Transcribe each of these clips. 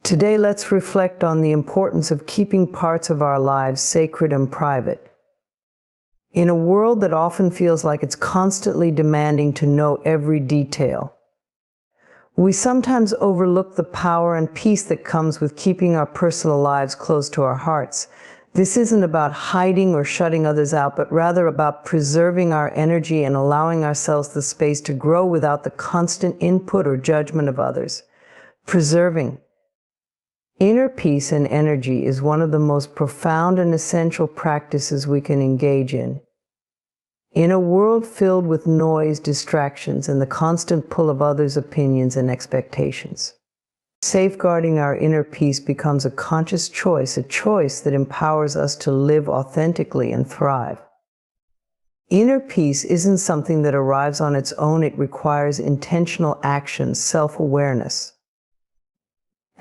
Today, let's reflect on the importance of keeping parts of our lives sacred and private. In a world that often feels like it's constantly demanding to know every detail, we sometimes overlook the power and peace that comes with keeping our personal lives close to our hearts. This isn't about hiding or shutting others out, but rather about preserving our energy and allowing ourselves the space to grow without the constant input or judgment of others. Preserving inner peace and energy is one of the most profound and essential practices we can engage in. In a world filled with noise, distractions, and the constant pull of others' opinions and expectations, safeguarding our inner peace becomes a conscious choice, a choice that empowers us to live authentically and thrive. Inner peace isn't something that arrives on its own. It requires intentional action, self-awareness,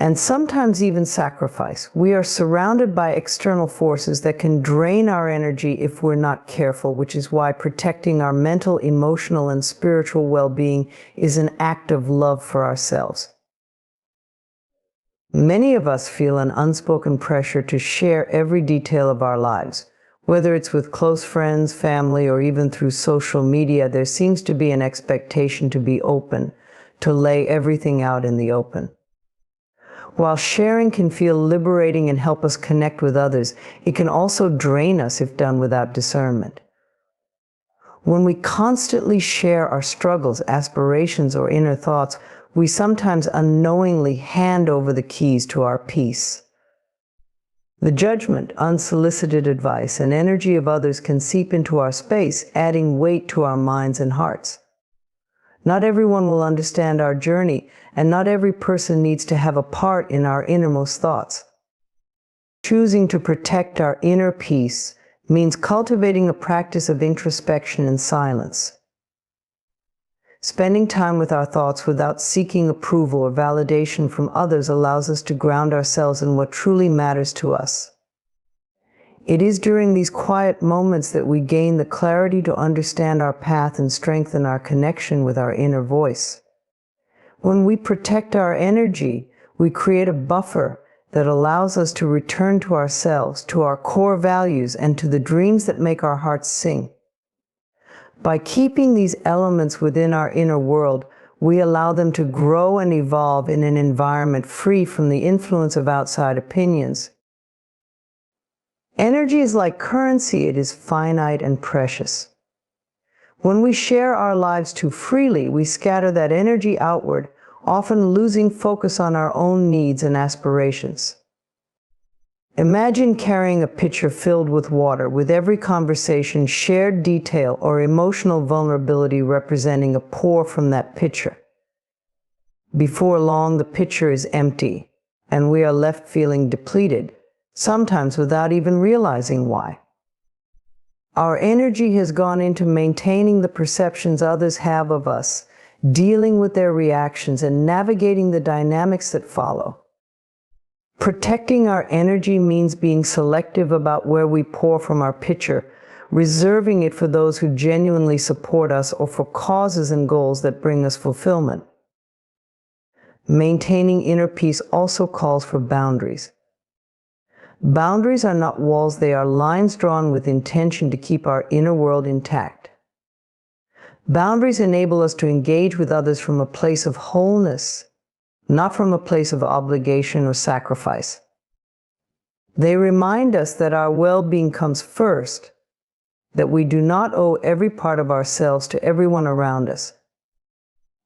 and sometimes even sacrifice. We are surrounded by external forces that can drain our energy if we're not careful, which is why protecting our mental, emotional, and spiritual well-being is an act of love for ourselves. Many of us feel an unspoken pressure to share every detail of our lives. Whether it's with close friends, family, or even through social media, there seems to be an expectation to be open, to lay everything out in the open. While sharing can feel liberating and help us connect with others, it can also drain us if done without discernment. When we constantly share our struggles, aspirations, or inner thoughts, we sometimes unknowingly hand over the keys to our peace. The judgment, unsolicited advice, and energy of others can seep into our space, adding weight to our minds and hearts. Not everyone will understand our journey, and not every person needs to have a part in our innermost thoughts. Choosing to protect our inner peace means cultivating a practice of introspection and silence. Spending time with our thoughts without seeking approval or validation from others allows us to ground ourselves in what truly matters to us. It is during these quiet moments that we gain the clarity to understand our path and strengthen our connection with our inner voice. When we protect our energy, we create a buffer that allows us to return to ourselves, to our core values, and to the dreams that make our hearts sing. By keeping these elements within our inner world, we allow them to grow and evolve in an environment free from the influence of outside opinions. Energy is like currency. It is finite and precious. When we share our lives too freely, we scatter that energy outward, often losing focus on our own needs and aspirations. Imagine carrying a pitcher filled with water, with every conversation, shared detail, or emotional vulnerability representing a pour from that pitcher. Before long, the pitcher is empty, and we are left feeling depleted, sometimes without even realizing why. Our energy has gone into maintaining the perceptions others have of us, dealing with their reactions, and navigating the dynamics that follow. Protecting our energy means being selective about where we pour from our pitcher, reserving it for those who genuinely support us or for causes and goals that bring us fulfillment. Maintaining inner peace also calls for boundaries. Boundaries are not walls, they are lines drawn with intention to keep our inner world intact. Boundaries enable us to engage with others from a place of wholeness, not from a place of obligation or sacrifice. They remind us that our well-being comes first, that we do not owe every part of ourselves to everyone around us.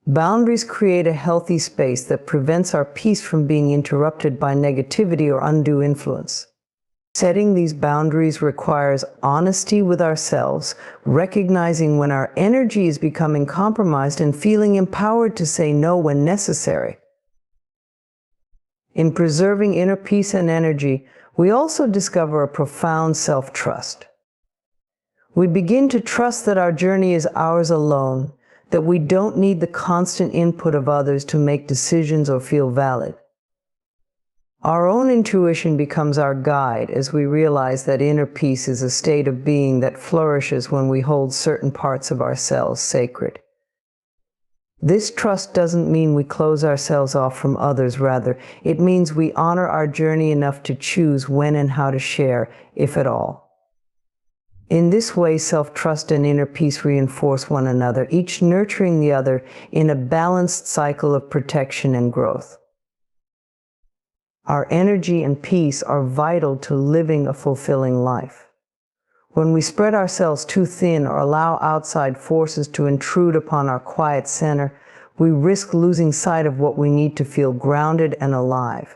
Boundaries create a healthy space that prevents our peace from being interrupted by negativity or undue influence. Setting these boundaries requires honesty with ourselves, recognizing when our energy is becoming compromised and feeling empowered to say no when necessary. In preserving inner peace and energy, we also discover a profound self-trust. We begin to trust that our journey is ours alone, that we don't need the constant input of others to make decisions or feel valid. Our own intuition becomes our guide as we realize that inner peace is a state of being that flourishes when we hold certain parts of ourselves sacred. This trust doesn't mean we close ourselves off from others. Rather, it means we honor our journey enough to choose when and how to share, if at all. In this way, self-trust and inner peace reinforce one another, each nurturing the other in a balanced cycle of protection and growth. Our energy and peace are vital to living a fulfilling life. When we spread ourselves too thin or allow outside forces to intrude upon our quiet center, we risk losing sight of what we need to feel grounded and alive.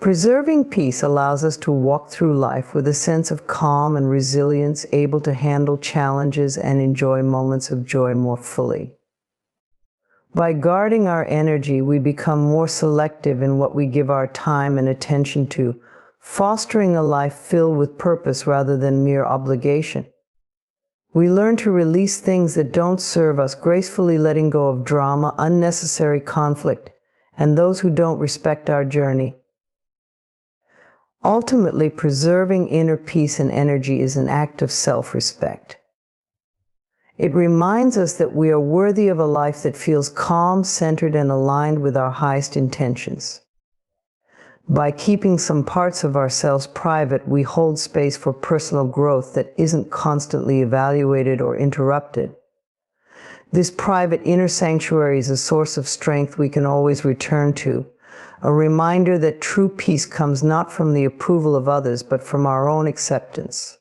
Preserving peace allows us to walk through life with a sense of calm and resilience, able to handle challenges and enjoy moments of joy more fully. By guarding our energy, we become more selective in what we give our time and attention to, fostering a life filled with purpose rather than mere obligation. We learn to release things that don't serve us, gracefully letting go of drama, unnecessary conflict, and those who don't respect our journey. Ultimately, preserving inner peace and energy is an act of self-respect. It reminds us that we are worthy of a life that feels calm, centered, and aligned with our highest intentions. By keeping some parts of ourselves private, we hold space for personal growth that isn't constantly evaluated or interrupted. This private inner sanctuary is a source of strength we can always return to, a reminder that true peace comes not from the approval of others, but from our own acceptance.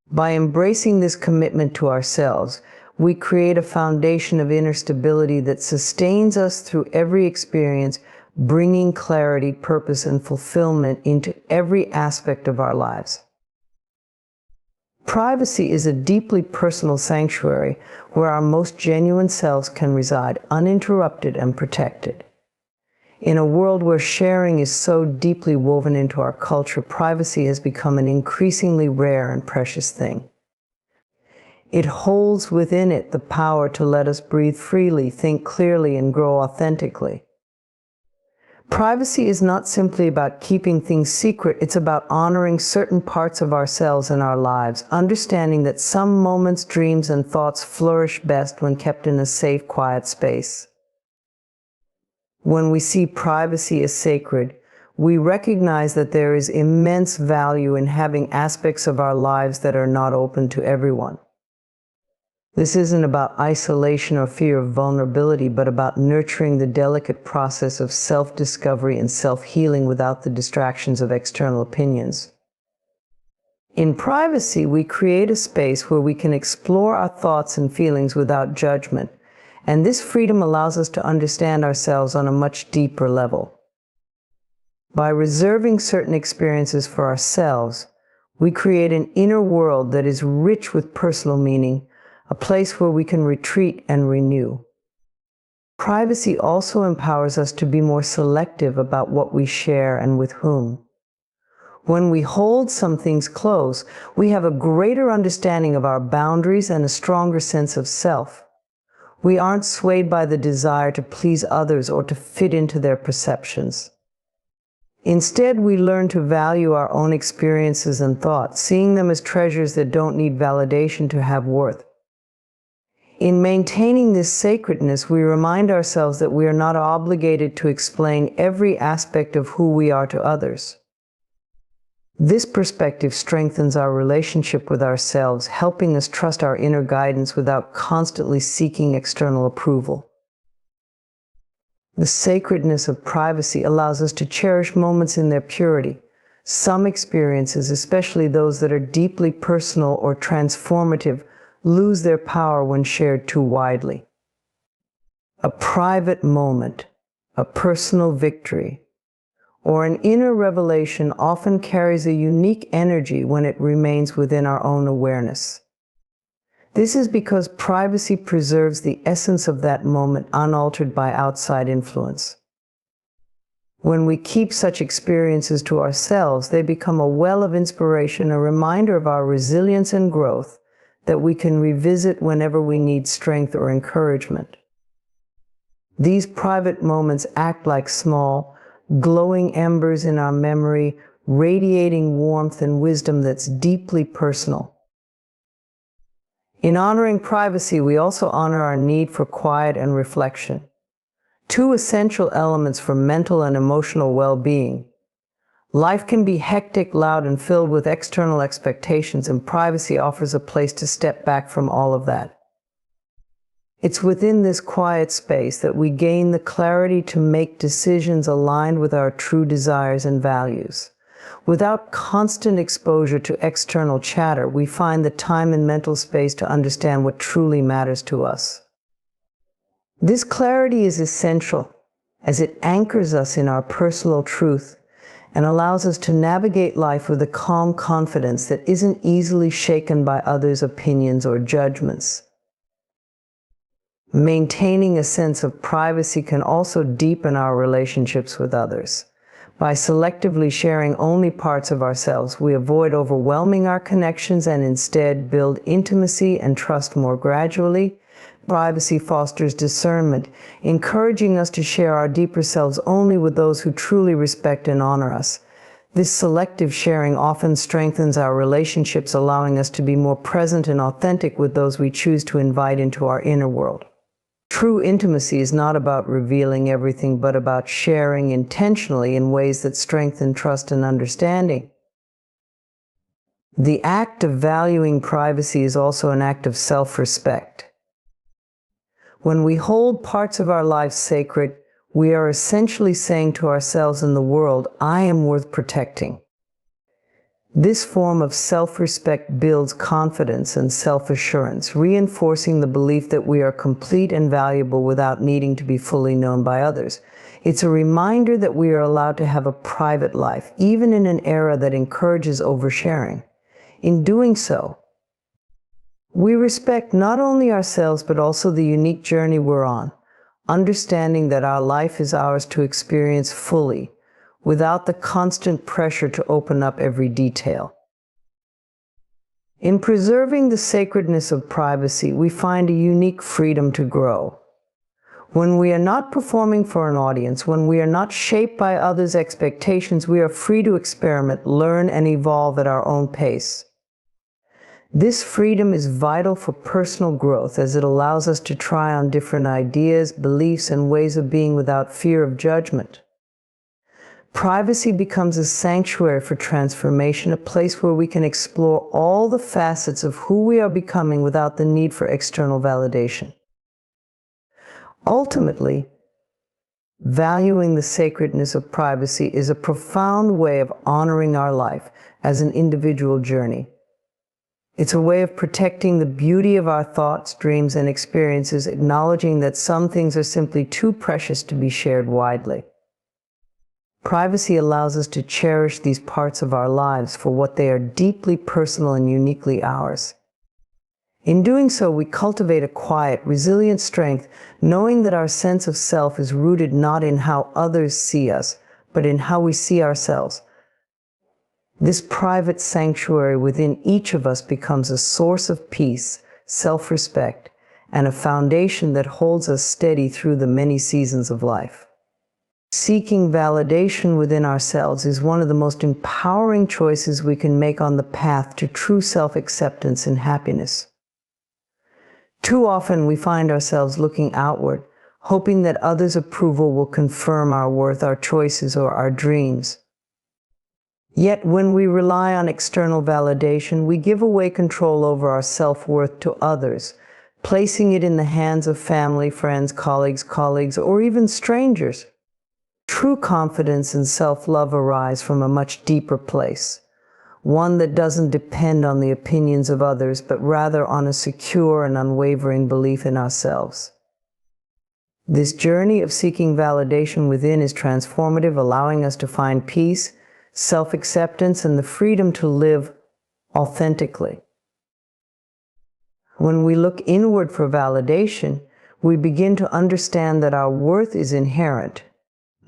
By embracing this commitment to ourselves, we create a foundation of inner stability that sustains us through every experience, bringing clarity, purpose, and fulfillment into every aspect of our lives. Privacy is a deeply personal sanctuary where our most genuine selves can reside, uninterrupted and protected. In a world where sharing is so deeply woven into our culture, privacy has become an increasingly rare and precious thing. It holds within it the power to let us breathe freely, think clearly, and grow authentically. Privacy is not simply about keeping things secret, it's about honoring certain parts of ourselves and our lives, understanding that some moments, dreams, and thoughts flourish best when kept in a safe, quiet space. When we see privacy as sacred, we recognize that there is immense value in having aspects of our lives that are not open to everyone. This isn't about isolation or fear of vulnerability, but about nurturing the delicate process of self-discovery and self-healing without the distractions of external opinions. In privacy, we create a space where we can explore our thoughts and feelings without judgment, and this freedom allows us to understand ourselves on a much deeper level. By reserving certain experiences for ourselves, we create an inner world that is rich with personal meaning, a place where we can retreat and renew. Privacy also empowers us to be more selective about what we share and with whom. When we hold some things close, we have a greater understanding of our boundaries and a stronger sense of self. We aren't swayed by the desire to please others or to fit into their perceptions. Instead, we learn to value our own experiences and thoughts, seeing them as treasures that don't need validation to have worth. In maintaining this sacredness, we remind ourselves that we are not obligated to explain every aspect of who we are to others. This perspective strengthens our relationship with ourselves, helping us trust our inner guidance without constantly seeking external approval. The sacredness of privacy allows us to cherish moments in their purity. Some experiences, especially those that are deeply personal or transformative, lose their power when shared too widely. A private moment, a personal victory, or an inner revelation often carries a unique energy when it remains within our own awareness. This is because privacy preserves the essence of that moment unaltered by outside influence. When we keep such experiences to ourselves, they become a well of inspiration, a reminder of our resilience and growth that we can revisit whenever we need strength or encouragement. These private moments act like small, glowing embers in our memory, radiating warmth and wisdom that's deeply personal. In honoring privacy, we also honor our need for quiet and reflection, two essential elements for mental and emotional well-being. Life can be hectic, loud, and filled with external expectations, and privacy offers a place to step back from all of that. It's within this quiet space that we gain the clarity to make decisions aligned with our true desires and values. Without constant exposure to external chatter, we find the time and mental space to understand what truly matters to us. This clarity is essential as it anchors us in our personal truth and allows us to navigate life with a calm confidence that isn't easily shaken by others' opinions or judgments. Maintaining a sense of privacy can also deepen our relationships with others. By selectively sharing only parts of ourselves, we avoid overwhelming our connections and instead build intimacy and trust more gradually. Privacy fosters discernment, encouraging us to share our deeper selves only with those who truly respect and honor us. This selective sharing often strengthens our relationships, allowing us to be more present and authentic with those we choose to invite into our inner world. True intimacy is not about revealing everything, but about sharing intentionally in ways that strengthen trust and understanding. The act of valuing privacy is also an act of self-respect. When we hold parts of our lives sacred, we are essentially saying to ourselves and the world, "I am worth protecting." This form of self-respect builds confidence and self-assurance, reinforcing the belief that we are complete and valuable without needing to be fully known by others. It's a reminder that we are allowed to have a private life, even in an era that encourages oversharing. In doing so, we respect not only ourselves but also the unique journey we're on, understanding that our life is ours to experience fully, without the constant pressure to open up every detail. In preserving the sacredness of privacy, we find a unique freedom to grow. When we are not performing for an audience, when we are not shaped by others' expectations, we are free to experiment, learn, and evolve at our own pace. This freedom is vital for personal growth as it allows us to try on different ideas, beliefs, and ways of being without fear of judgment. Privacy becomes a sanctuary for transformation, a place where we can explore all the facets of who we are becoming without the need for external validation. Ultimately, valuing the sacredness of privacy is a profound way of honoring our life as an individual journey. It's a way of protecting the beauty of our thoughts, dreams, and experiences, acknowledging that some things are simply too precious to be shared widely. Privacy allows us to cherish these parts of our lives for what they are, deeply personal and uniquely ours. In doing so, we cultivate a quiet, resilient strength, knowing that our sense of self is rooted not in how others see us, but in how we see ourselves. This private sanctuary within each of us becomes a source of peace, self-respect, and a foundation that holds us steady through the many seasons of life. Seeking validation within ourselves is one of the most empowering choices we can make on the path to true self-acceptance and happiness. Too often we find ourselves looking outward, hoping that others' approval will confirm our worth, our choices, or our dreams. Yet when we rely on external validation, we give away control over our self-worth to others, placing it in the hands of family, friends, colleagues, or even strangers. True confidence and self-love arise from a much deeper place, one that doesn't depend on the opinions of others, but rather on a secure and unwavering belief in ourselves. This journey of seeking validation within is transformative, allowing us to find peace, self-acceptance, and the freedom to live authentically. When we look inward for validation, we begin to understand that our worth is inherent,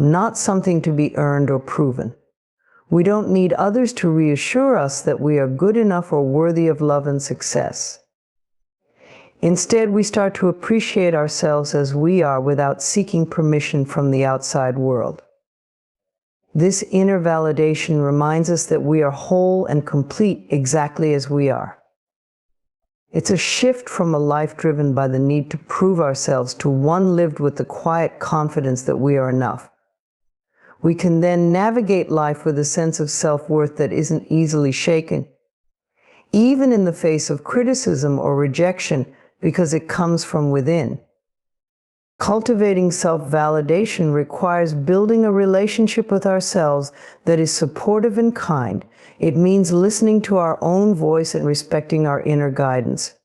not something to be earned or proven. We don't need others to reassure us that we are good enough or worthy of love and success. Instead, we start to appreciate ourselves as we are without seeking permission from the outside world. This inner validation reminds us that we are whole and complete exactly as we are. It's a shift from a life driven by the need to prove ourselves to one lived with the quiet confidence that we are enough. We can then navigate life with a sense of self-worth that isn't easily shaken, even in the face of criticism or rejection, because it comes from within. Cultivating self-validation requires building a relationship with ourselves that is supportive and kind. It means listening to our own voice and respecting our inner guidance.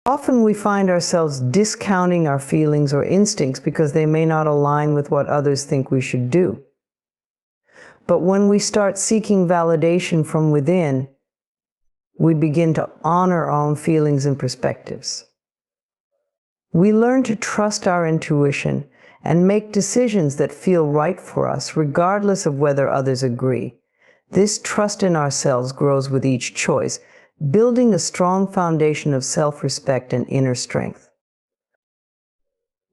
Often we find ourselves discounting our feelings or instincts because they may not align with what others think we should do. But when we start seeking validation from within, we begin to honor our own feelings and perspectives. We learn to trust our intuition and make decisions that feel right for us, regardless of whether others agree. This trust in ourselves grows with each choice, building a strong foundation of self-respect and inner strength.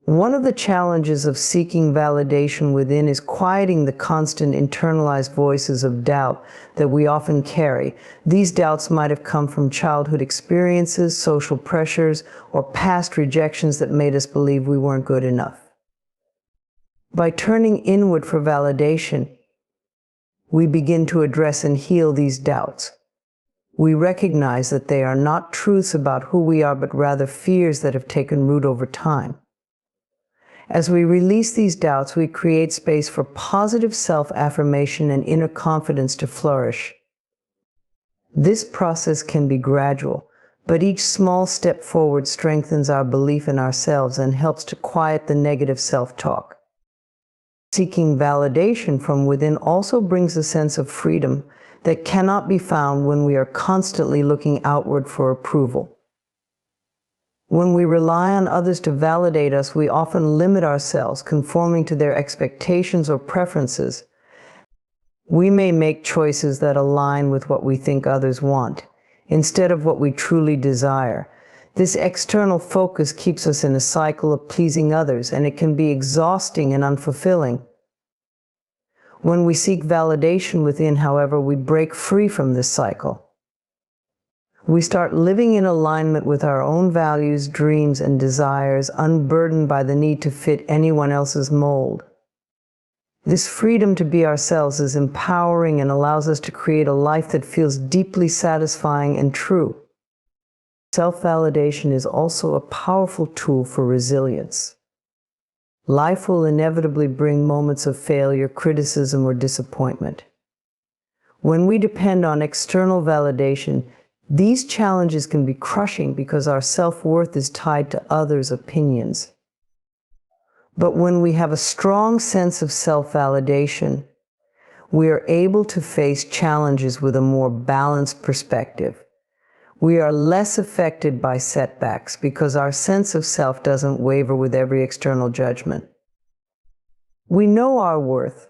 One of the challenges of seeking validation within is quieting the constant internalized voices of doubt that we often carry. These doubts might have come from childhood experiences, social pressures, or past rejections that made us believe we weren't good enough. By turning inward for validation, we begin to address and heal these doubts. We recognize that they are not truths about who we are, but rather fears that have taken root over time. As we release these doubts, we create space for positive self-affirmation and inner confidence to flourish. This process can be gradual, but each small step forward strengthens our belief in ourselves and helps to quiet the negative self-talk. Seeking validation from within also brings a sense of freedom that cannot be found when we are constantly looking outward for approval. When we rely on others to validate us, we often limit ourselves, conforming to their expectations or preferences. We may make choices that align with what we think others want, instead of what we truly desire. This external focus keeps us in a cycle of pleasing others, and it can be exhausting and unfulfilling. When we seek validation within, however, we break free from this cycle. We start living in alignment with our own values, dreams, and desires, unburdened by the need to fit anyone else's mold. This freedom to be ourselves is empowering and allows us to create a life that feels deeply satisfying and true. Self-validation is also a powerful tool for resilience. Life will inevitably bring moments of failure, criticism, or disappointment. When we depend on external validation, these challenges can be crushing because our self-worth is tied to others' opinions. But when we have a strong sense of self-validation, we are able to face challenges with a more balanced perspective. We are less affected by setbacks because our sense of self doesn't waver with every external judgment. We know our worth,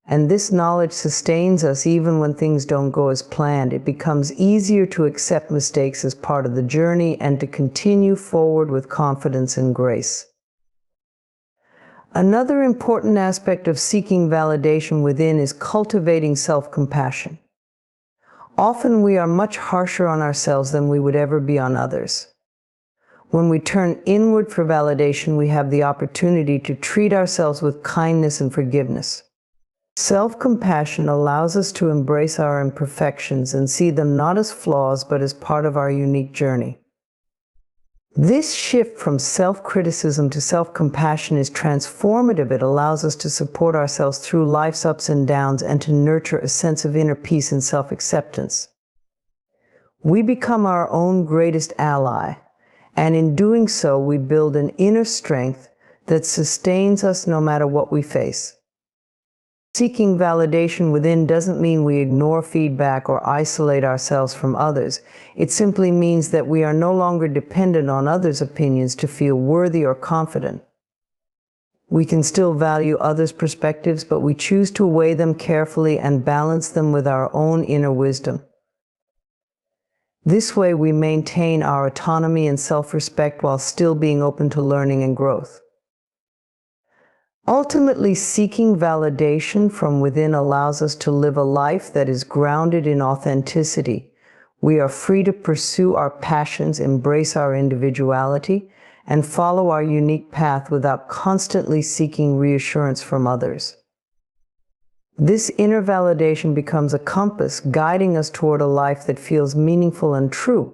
and this knowledge sustains us even when things don't go as planned. It becomes easier to accept mistakes as part of the journey and to continue forward with confidence and grace. Another important aspect of seeking validation within is cultivating self-compassion. Often we are much harsher on ourselves than we would ever be on others. When we turn inward for validation, we have the opportunity to treat ourselves with kindness and forgiveness. Self-compassion allows us to embrace our imperfections and see them not as flaws, but as part of our unique journey. This shift from self-criticism to self-compassion is transformative. It allows us to support ourselves through life's ups and downs and to nurture a sense of inner peace and self-acceptance. We become our own greatest ally, and in doing so, we build an inner strength that sustains us no matter what we face. Seeking validation within doesn't mean we ignore feedback or isolate ourselves from others. It simply means that we are no longer dependent on others' opinions to feel worthy or confident. We can still value others' perspectives, but we choose to weigh them carefully and balance them with our own inner wisdom. This way, we maintain our autonomy and self-respect while still being open to learning and growth. Ultimately, seeking validation from within allows us to live a life that is grounded in authenticity. We are free to pursue our passions, embrace our individuality, and follow our unique path without constantly seeking reassurance from others. This inner validation becomes a compass guiding us toward a life that feels meaningful and true.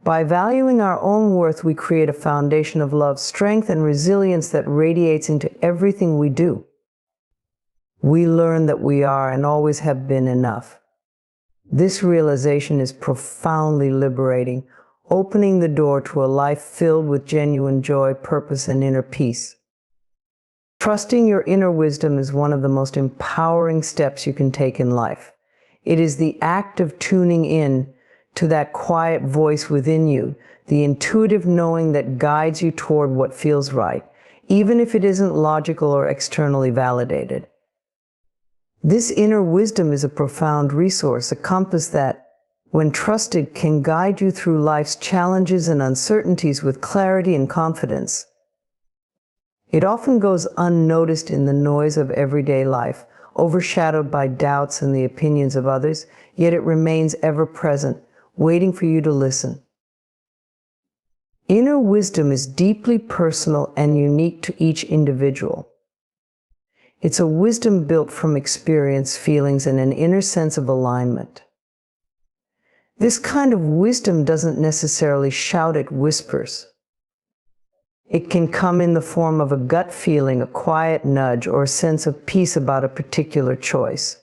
By valuing our own worth, we create a foundation of love, strength, and resilience that radiates into everything we do. We learn that we are and always have been enough. This realization is profoundly liberating, opening the door to a life filled with genuine joy, purpose, and inner peace. Trusting your inner wisdom is one of the most empowering steps you can take in life. It is the act of tuning in to that quiet voice within you, the intuitive knowing that guides you toward what feels right, even if it isn't logical or externally validated. This inner wisdom is a profound resource, a compass that, when trusted, can guide you through life's challenges and uncertainties with clarity and confidence. It often goes unnoticed in the noise of everyday life, overshadowed by doubts and the opinions of others, yet it remains ever present, waiting for you to listen. Inner wisdom is deeply personal and unique to each individual. It's a wisdom built from experience, feelings, and an inner sense of alignment. This kind of wisdom doesn't necessarily shout, it whispers. It can come in the form of a gut feeling, a quiet nudge, or a sense of peace about a particular choice.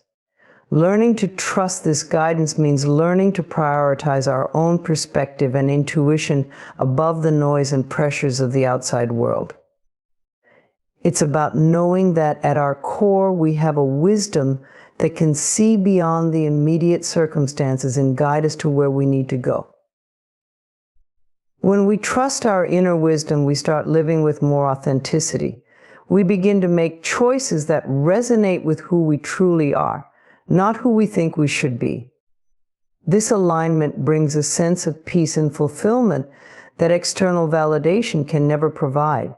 Learning to trust this guidance means learning to prioritize our own perspective and intuition above the noise and pressures of the outside world. It's about knowing that at our core we have a wisdom that can see beyond the immediate circumstances and guide us to where we need to go. When we trust our inner wisdom, we start living with more authenticity. We begin to make choices that resonate with who we truly are, not who we think we should be. This alignment brings a sense of peace and fulfillment that external validation can never provide.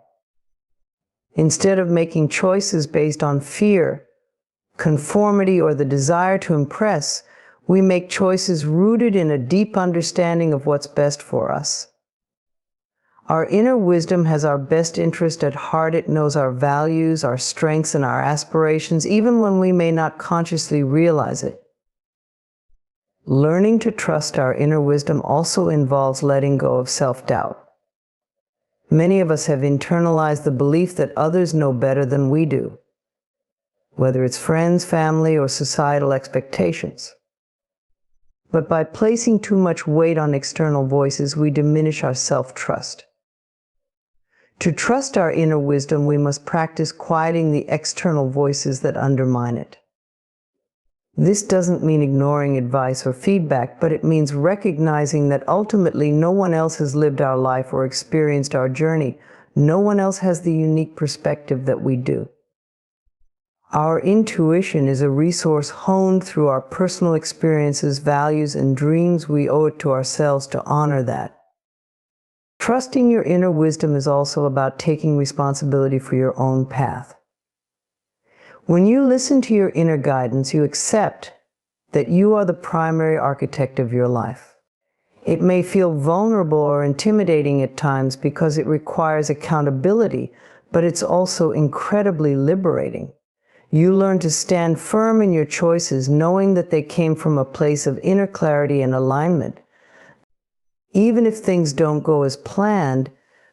Instead of making choices based on fear, conformity, or the desire to impress, we make choices rooted in a deep understanding of what's best for us. Our inner wisdom has our best interest at heart. It knows our values, our strengths, and our aspirations, even when we may not consciously realize it. Learning to trust our inner wisdom also involves letting go of self-doubt. Many of us have internalized the belief that others know better than we do, whether it's friends, family, or societal expectations. But by placing too much weight on external voices, we diminish our self-trust. To trust our inner wisdom, we must practice quieting the external voices that undermine it. This doesn't mean ignoring advice or feedback, but it means recognizing that ultimately no one else has lived our life or experienced our journey. No one else has the unique perspective that we do. Our intuition is a resource honed through our personal experiences, values, and dreams. We owe it to ourselves to honor that. Trusting your inner wisdom is also about taking responsibility for your own path. When you listen to your inner guidance, you accept that you are the primary architect of your life. It may feel vulnerable or intimidating at times because it requires accountability, but it's also incredibly liberating. You learn to stand firm in your choices, knowing that they came from a place of inner clarity and alignment. Even if things don't go as planned,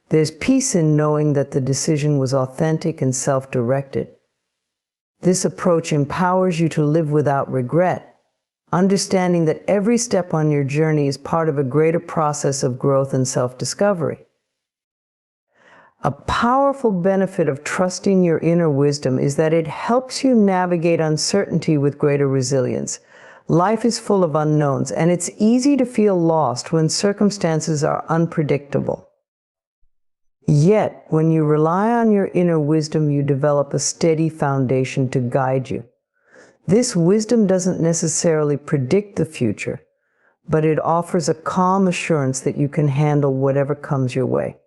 there's peace in knowing that the decision was authentic and self-directed. This approach empowers you to live without regret, understanding that every step on your journey is part of a greater process of growth and self-discovery. A powerful benefit of trusting your inner wisdom is that it helps you navigate uncertainty with greater resilience. Life is full of unknowns, and it's easy to feel lost when circumstances are unpredictable. Yet, when you rely on your inner wisdom, you develop a steady foundation to guide you. This wisdom doesn't necessarily predict the future, but it offers a calm assurance that you can handle whatever comes your way.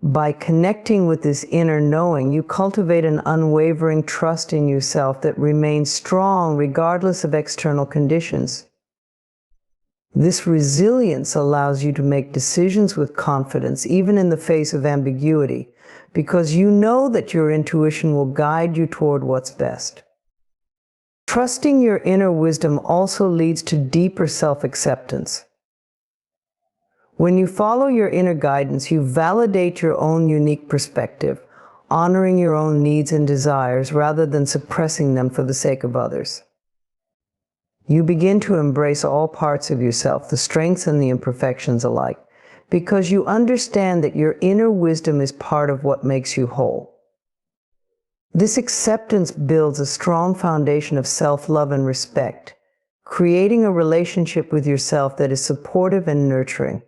By connecting with this inner knowing, you cultivate an unwavering trust in yourself that remains strong regardless of external conditions. This resilience allows you to make decisions with confidence, even in the face of ambiguity, because you know that your intuition will guide you toward what's best. Trusting your inner wisdom also leads to deeper self-acceptance. When you follow your inner guidance, you validate your own unique perspective, honoring your own needs and desires rather than suppressing them for the sake of others. You begin to embrace all parts of yourself, the strengths and the imperfections alike, because you understand that your inner wisdom is part of what makes you whole. This acceptance builds a strong foundation of self-love and respect, creating a relationship with yourself that is supportive and nurturing.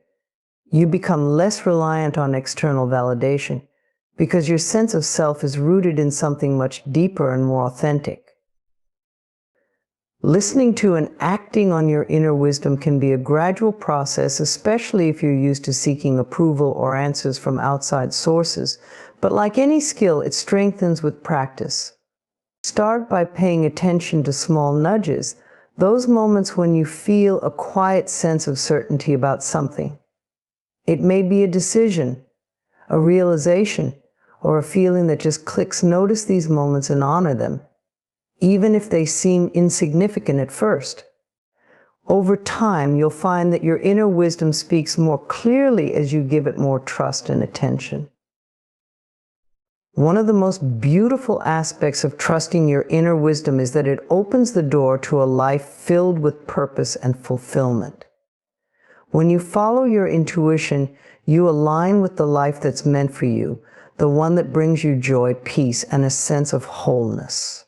You become less reliant on external validation because your sense of self is rooted in something much deeper and more authentic. Listening to and acting on your inner wisdom can be a gradual process, especially if you're used to seeking approval or answers from outside sources. But like any skill, it strengthens with practice. Start by paying attention to small nudges, those moments when you feel a quiet sense of certainty about something. It may be a decision, a realization, or a feeling that just clicks. Notice these moments and honor them, even if they seem insignificant at first. Over time, you'll find that your inner wisdom speaks more clearly as you give it more trust and attention. One of the most beautiful aspects of trusting your inner wisdom is that it opens the door to a life filled with purpose and fulfillment. When you follow your intuition, you align with the life that's meant for you, the one that brings you joy, peace, and a sense of wholeness.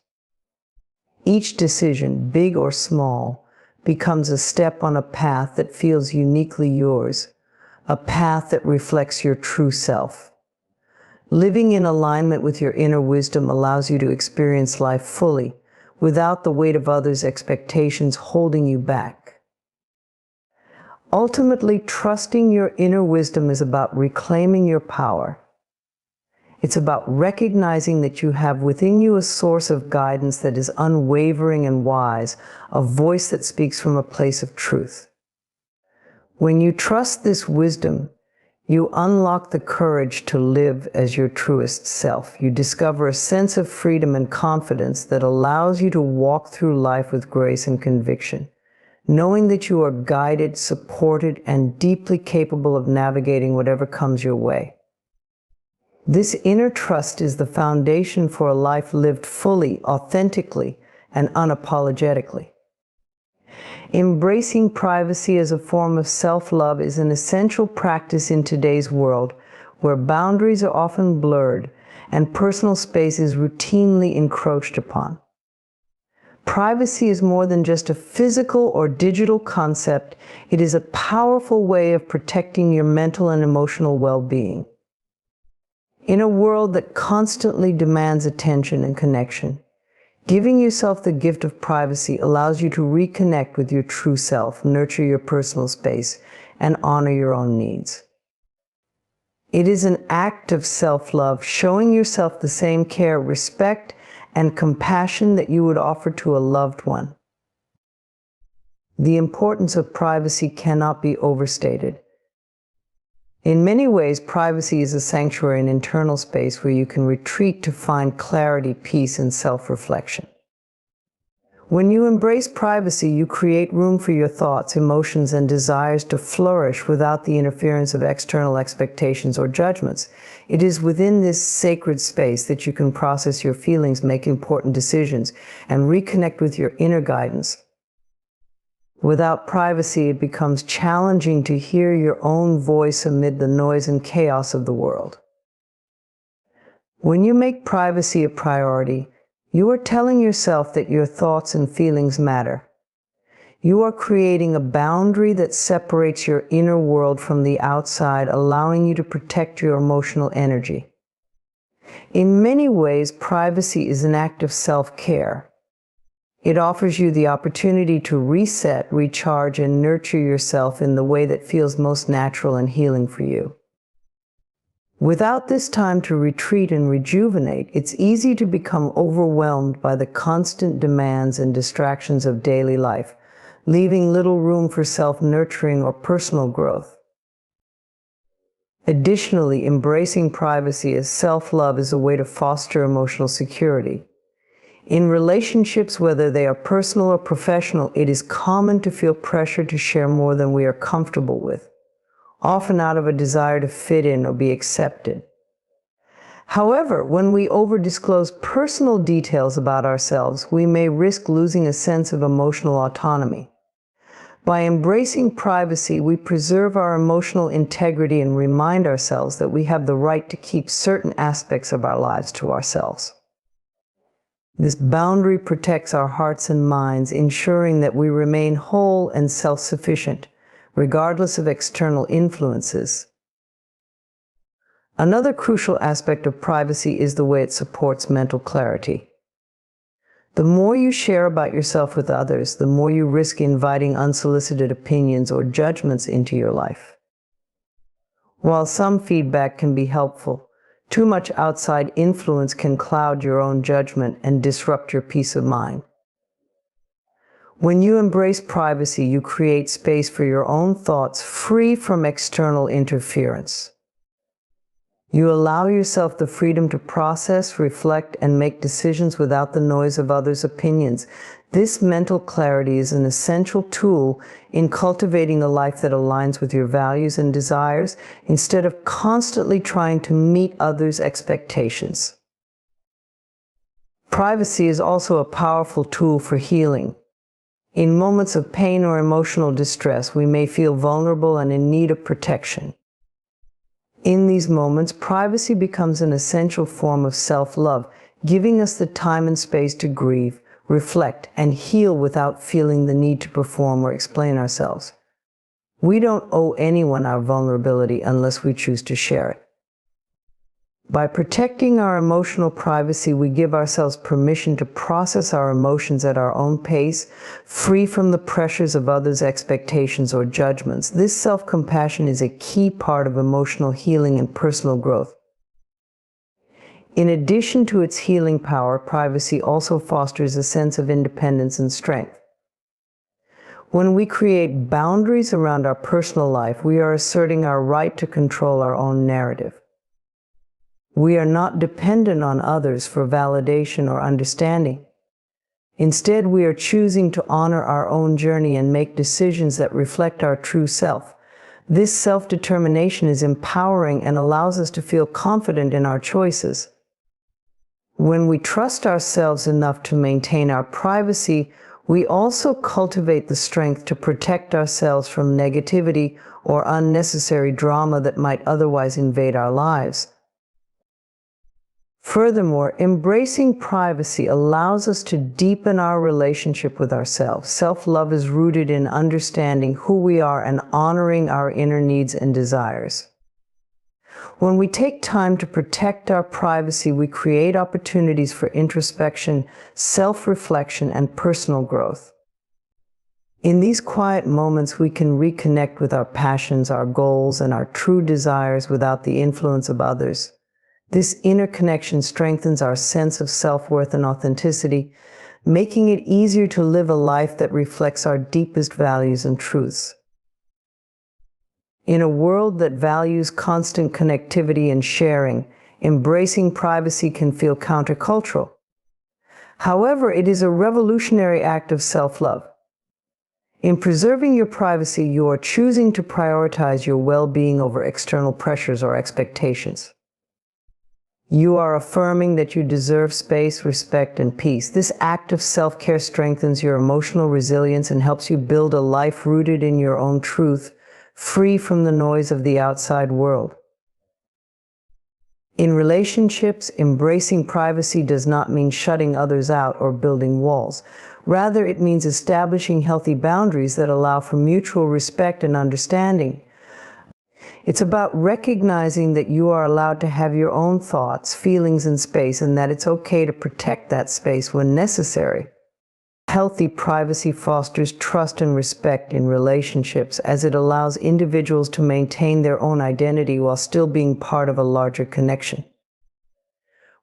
Each decision, big or small, becomes a step on a path that feels uniquely yours, a path that reflects your true self. Living in alignment with your inner wisdom allows you to experience life fully, without the weight of others' expectations holding you back. Ultimately, trusting your inner wisdom is about reclaiming your power. It's about recognizing that you have within you a source of guidance that is unwavering and wise, a voice that speaks from a place of truth. When you trust this wisdom, you unlock the courage to live as your truest self. You discover a sense of freedom and confidence that allows you to walk through life with grace and conviction, knowing that you are guided, supported, and deeply capable of navigating whatever comes your way. This inner trust is the foundation for a life lived fully, authentically, and unapologetically. Embracing privacy as a form of self-love is an essential practice in today's world, where boundaries are often blurred and personal space is routinely encroached upon. Privacy is more than just a physical or digital concept. It is a powerful way of protecting your mental and emotional well-being. In a world that constantly demands attention and connection, giving yourself the gift of privacy allows you to reconnect with your true self, nurture your personal space, and honor your own needs. It is an act of self-love, showing yourself the same care, respect, and compassion that you would offer to a loved one. The importance of privacy cannot be overstated. In many ways, privacy is a sanctuary and internal space where you can retreat to find clarity, peace, and self-reflection. When you embrace privacy, you create room for your thoughts, emotions, and desires to flourish without the interference of external expectations or judgments. It is within this sacred space that you can process your feelings, make important decisions, and reconnect with your inner guidance. Without privacy, it becomes challenging to hear your own voice amid the noise and chaos of the world. When you make privacy a priority, you are telling yourself that your thoughts and feelings matter. You are creating a boundary that separates your inner world from the outside, allowing you to protect your emotional energy. In many ways, privacy is an act of self-care. It offers you the opportunity to reset, recharge, and nurture yourself in the way that feels most natural and healing for you. Without this time to retreat and rejuvenate, it's easy to become overwhelmed by the constant demands and distractions of daily life, leaving little room for self-nurturing or personal growth. Additionally, embracing privacy as self-love is a way to foster emotional security. In relationships, whether they are personal or professional, it is common to feel pressure to share more than we are comfortable with, often out of a desire to fit in or be accepted. However, when we over-disclose personal details about ourselves, we may risk losing a sense of emotional autonomy. By embracing privacy, we preserve our emotional integrity and remind ourselves that we have the right to keep certain aspects of our lives to ourselves. This boundary protects our hearts and minds, ensuring that we remain whole and self-sufficient, regardless of external influences. Another crucial aspect of privacy is the way it supports mental clarity. The more you share about yourself with others, the more you risk inviting unsolicited opinions or judgments into your life. While some feedback can be helpful, too much outside influence can cloud your own judgment and disrupt your peace of mind. When you embrace privacy, you create space for your own thoughts, free from external interference. You allow yourself the freedom to process, reflect, and make decisions without the noise of others' opinions. This mental clarity is an essential tool in cultivating a life that aligns with your values and desires, instead of constantly trying to meet others' expectations. Privacy is also a powerful tool for healing. In moments of pain or emotional distress, we may feel vulnerable and in need of protection. In these moments, privacy becomes an essential form of self-love, giving us the time and space to grieve, reflect, and heal without feeling the need to perform or explain ourselves. We don't owe anyone our vulnerability unless we choose to share it. By protecting our emotional privacy, we give ourselves permission to process our emotions at our own pace, free from the pressures of others' expectations or judgments. This self-compassion is a key part of emotional healing and personal growth. In addition to its healing power, privacy also fosters a sense of independence and strength. When we create boundaries around our personal life, we are asserting our right to control our own narrative. We are not dependent on others for validation or understanding. Instead, we are choosing to honor our own journey and make decisions that reflect our true self. This self-determination is empowering and allows us to feel confident in our choices. When we trust ourselves enough to maintain our privacy, we also cultivate the strength to protect ourselves from negativity or unnecessary drama that might otherwise invade our lives. Furthermore, embracing privacy allows us to deepen our relationship with ourselves. Self-love is rooted in understanding who we are and honoring our inner needs and desires. When we take time to protect our privacy, we create opportunities for introspection, self-reflection, and personal growth. In these quiet moments, we can reconnect with our passions, our goals, and our true desires without the influence of others. This inner connection strengthens our sense of self-worth and authenticity, making it easier to live a life that reflects our deepest values and truths. In a world that values constant connectivity and sharing, embracing privacy can feel countercultural. However, it is a revolutionary act of self-love. In preserving your privacy, you are choosing to prioritize your well-being over external pressures or expectations. You are affirming that you deserve space, respect, and peace. This act of self-care strengthens your emotional resilience and helps you build a life rooted in your own truth, free from the noise of the outside world. In relationships, embracing privacy does not mean shutting others out or building walls. Rather, it means establishing healthy boundaries that allow for mutual respect and understanding. It's about recognizing that you are allowed to have your own thoughts, feelings, and space, and that it's okay to protect that space when necessary. Healthy privacy fosters trust and respect in relationships, as it allows individuals to maintain their own identity while still being part of a larger connection.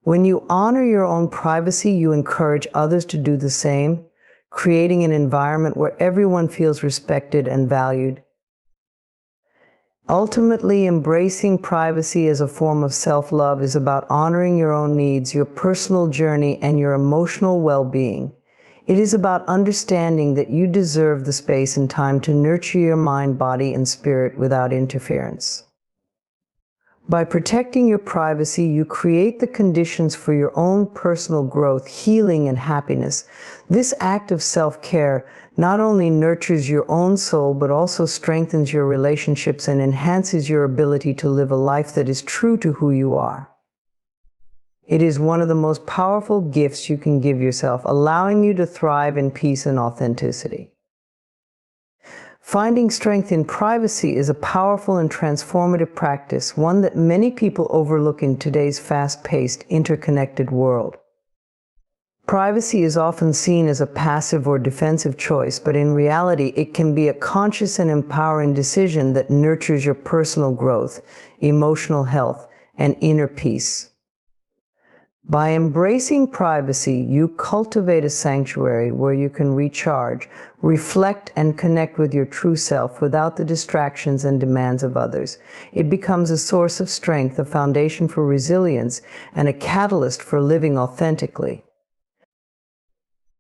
When you honor your own privacy, you encourage others to do the same, creating an environment where everyone feels respected and valued. Ultimately, embracing privacy as a form of self-love is about honoring your own needs, your personal journey, and your emotional well-being. It is about understanding that you deserve the space and time to nurture your mind, body, and spirit without interference. By protecting your privacy, you create the conditions for your own personal growth, healing, and happiness. This act of self-care not only nurtures your own soul, but also strengthens your relationships and enhances your ability to live a life that is true to who you are. It is one of the most powerful gifts you can give yourself, allowing you to thrive in peace and authenticity. Finding strength in privacy is a powerful and transformative practice, one that many people overlook in today's fast-paced, interconnected world. Privacy is often seen as a passive or defensive choice, but in reality, it can be a conscious and empowering decision that nurtures your personal growth, emotional health, and inner peace. By embracing privacy, you cultivate a sanctuary where you can recharge, reflect, and connect with your true self without the distractions and demands of others. It becomes a source of strength, a foundation for resilience, and a catalyst for living authentically.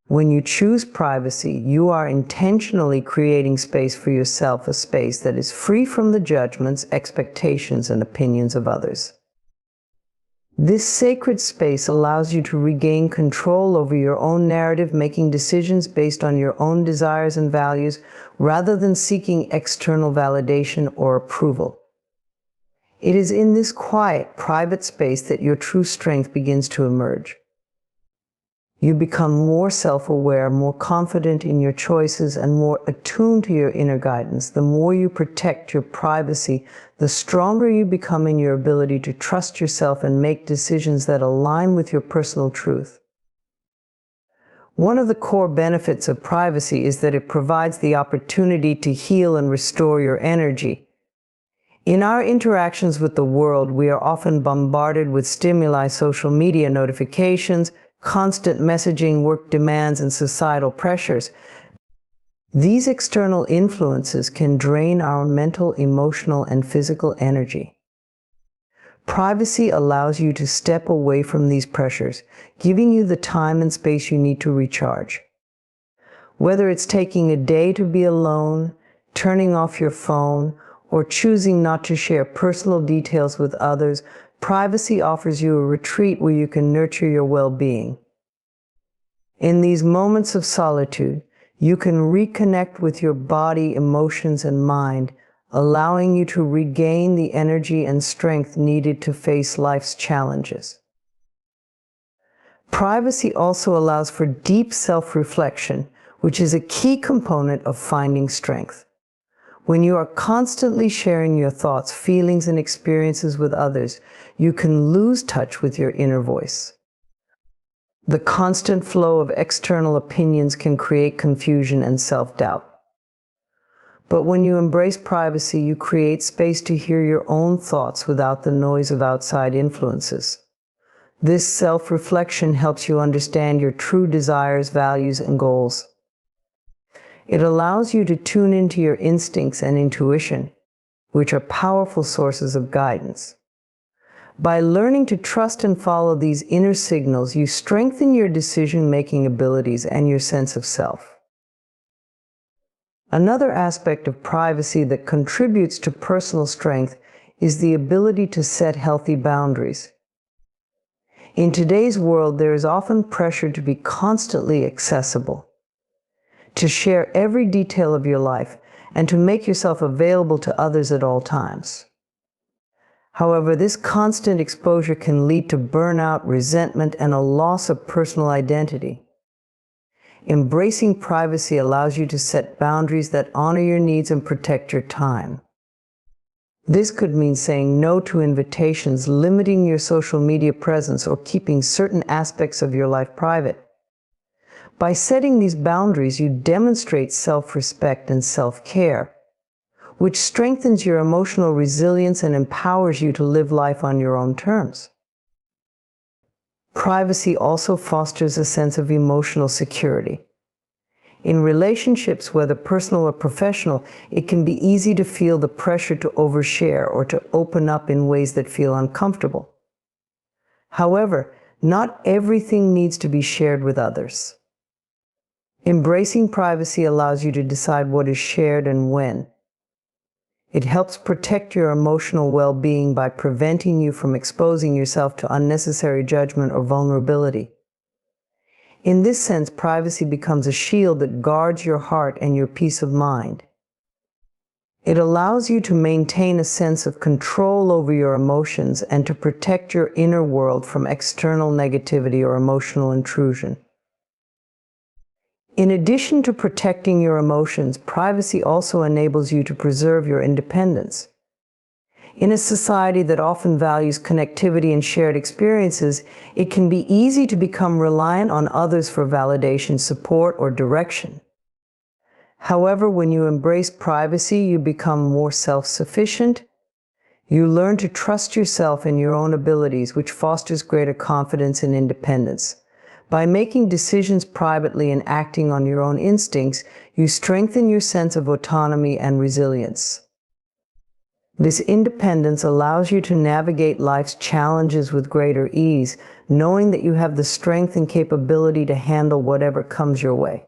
When you choose privacy, you are intentionally creating space for yourself, a space that is free from the judgments, expectations, and opinions of others. This sacred space allows you to regain control over your own narrative, making decisions based on your own desires and values rather than seeking external validation or approval. It is in this quiet, private space that your true strength begins to emerge. You become more self-aware, more confident in your choices, and more attuned to your inner guidance. The more you protect your privacy, the stronger you become in your ability to trust yourself and make decisions that align with your personal truth. One of the core benefits of privacy is that it provides the opportunity to heal and restore your energy. In our interactions with the world, we are often bombarded with stimuli, social media notifications, constant messaging, work demands, and societal pressures. These external influences can drain our mental, emotional, and physical energy. Privacy allows you to step away from these pressures, giving you the time and space you need to recharge. Whether it's taking a day to be alone, turning off your phone, or choosing not to share personal details with others, privacy offers you a retreat where you can nurture your well-being. In these moments of solitude, you can reconnect with your body, emotions, and mind, allowing you to regain the energy and strength needed to face life's challenges. Privacy also allows for deep self-reflection, which is a key component of finding strength. When you are constantly sharing your thoughts, feelings, and experiences with others, you can lose touch with your inner voice. The constant flow of external opinions can create confusion and self-doubt. But when you embrace privacy, you create space to hear your own thoughts without the noise of outside influences. This self-reflection helps you understand your true desires, values, and goals. It allows you to tune into your instincts and intuition, which are powerful sources of guidance. By learning to trust and follow these inner signals, you strengthen your decision-making abilities and your sense of self. Another aspect of privacy that contributes to personal strength is the ability to set healthy boundaries. In today's world, there is often pressure to be constantly accessible, to share every detail of your life, and to make yourself available to others at all times. However, this constant exposure can lead to burnout, resentment, and a loss of personal identity. Embracing privacy allows you to set boundaries that honor your needs and protect your time. This could mean saying no to invitations, limiting your social media presence, or keeping certain aspects of your life private. By setting these boundaries, you demonstrate self-respect and self-care, which strengthens your emotional resilience and empowers you to live life on your own terms. Privacy also fosters a sense of emotional security. In relationships, whether personal or professional, it can be easy to feel the pressure to overshare or to open up in ways that feel uncomfortable. However, not everything needs to be shared with others. Embracing privacy allows you to decide what is shared and when. It helps protect your emotional well-being by preventing you from exposing yourself to unnecessary judgment or vulnerability. In this sense, privacy becomes a shield that guards your heart and your peace of mind. It allows you to maintain a sense of control over your emotions and to protect your inner world from external negativity or emotional intrusion. In addition to protecting your emotions, privacy also enables you to preserve your independence. In a society that often values connectivity and shared experiences, it can be easy to become reliant on others for validation, support, or direction. However, when you embrace privacy, you become more self-sufficient. You learn to trust yourself and your own abilities, which fosters greater confidence and independence. By making decisions privately and acting on your own instincts, you strengthen your sense of autonomy and resilience. This independence allows you to navigate life's challenges with greater ease, knowing that you have the strength and capability to handle whatever comes your way.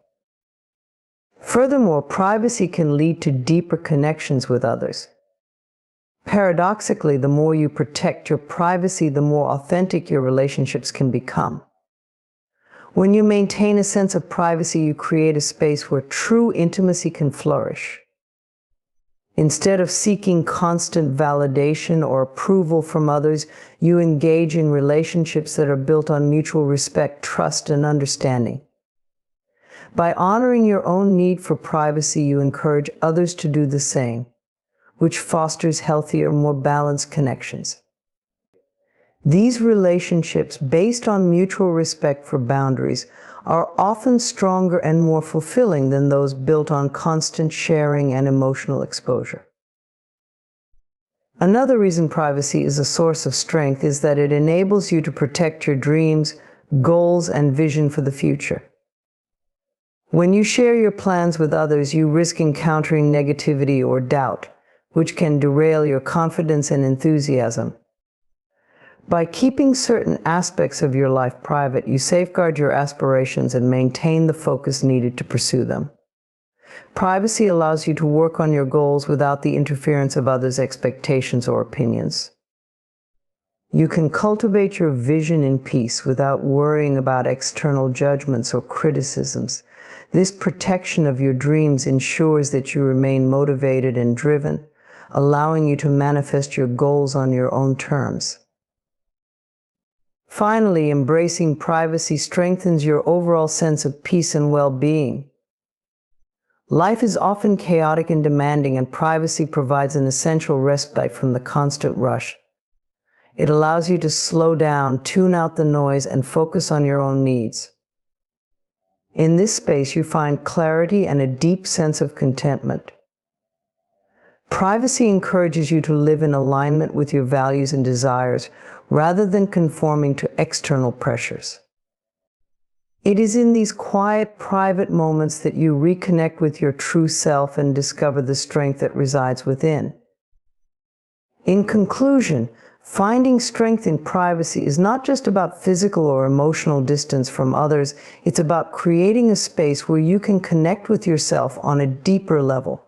Furthermore, privacy can lead to deeper connections with others. Paradoxically, the more you protect your privacy, the more authentic your relationships can become. When you maintain a sense of privacy, you create a space where true intimacy can flourish. Instead of seeking constant validation or approval from others, you engage in relationships that are built on mutual respect, trust, and understanding. By honoring your own need for privacy, you encourage others to do the same, which fosters healthier, more balanced connections. These relationships, based on mutual respect for boundaries, are often stronger and more fulfilling than those built on constant sharing and emotional exposure. Another reason privacy is a source of strength is that it enables you to protect your dreams, goals, and vision for the future. When you share your plans with others, you risk encountering negativity or doubt, which can derail your confidence and enthusiasm. By keeping certain aspects of your life private, you safeguard your aspirations and maintain the focus needed to pursue them. Privacy allows you to work on your goals without the interference of others' expectations or opinions. You can cultivate your vision in peace without worrying about external judgments or criticisms. This protection of your dreams ensures that you remain motivated and driven, allowing you to manifest your goals on your own terms. Finally, embracing privacy strengthens your overall sense of peace and well-being. Life is often chaotic and demanding, and privacy provides an essential respite from the constant rush. It allows you to slow down, tune out the noise, and focus on your own needs. In this space, you find clarity and a deep sense of contentment. Privacy encourages you to live in alignment with your values and desires, rather than conforming to external pressures. It is in these quiet, private moments that you reconnect with your true self and discover the strength that resides within. In conclusion, finding strength in privacy is not just about physical or emotional distance from others, it's about creating a space where you can connect with yourself on a deeper level.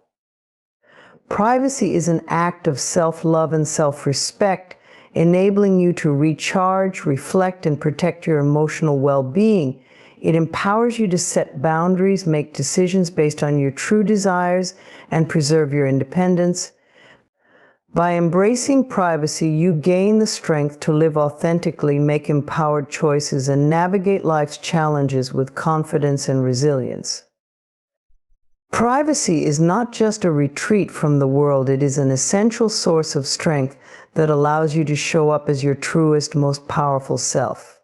Privacy is an act of self-love and self-respect, enabling you to recharge, reflect, and protect your emotional well-being. It empowers you to set boundaries, make decisions based on your true desires, and preserve your independence. By embracing privacy, you gain the strength to live authentically, make empowered choices, and navigate life's challenges with confidence and resilience. Privacy is not just a retreat from the world, it is an essential source of strength that allows you to show up as your truest, most powerful self.